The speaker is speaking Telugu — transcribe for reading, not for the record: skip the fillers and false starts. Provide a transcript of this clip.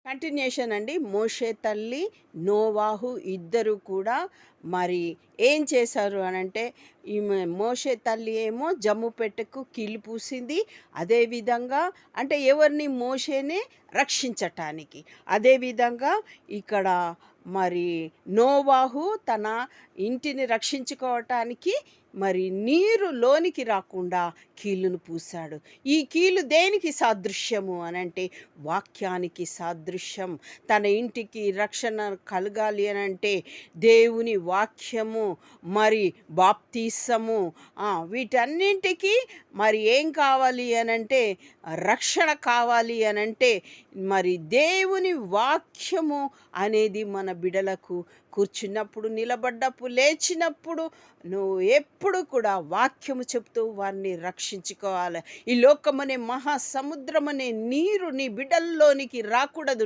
కంటిన్యూషన్ అండి. మోషే తల్లి, నోవాహు ఇద్దరు కూడా మరి ఏం చేశారు అనంటే, ఈమె మోషే తల్లి ఏమో జమ్ము పెట్టెకు కీలు పూసింది. అదేవిధంగా అంటే ఎవరిని? మోషేనే రక్షించటానికి. అదేవిధంగా ఇక్కడ మరి నోవాహు తన ఇంటిని రక్షించుకోవటానికి మరి నీరు లోనికి రాకుండా కీలును పూశాడు. ఈ కీలు దేనికి సాదృశ్యము అనంటే వాక్యానికి సాదృశ్యం. తన ఇంటికి రక్షణ కలగాలి అనంటే దేవుని వాక్యము మరి బాప్తీసము వీటన్నింటికి మరి ఏం కావాలి అనంటే రక్షణ కావాలి అనంటే మరి దేవుని వాక్యము అనేది మన బిడలకు కూర్చున్నప్పుడు, నిలబడ్డప్పుడు, లేచినప్పుడు నువ్వు ఎప్పుడు కూడా వాక్యము చెప్తూ వారిని రక్షించుకోవాలి. ఈ లోకమనే మహాసముద్రం అనే నీరు నీ బిడ్డల్లోనికి రాకూడదు.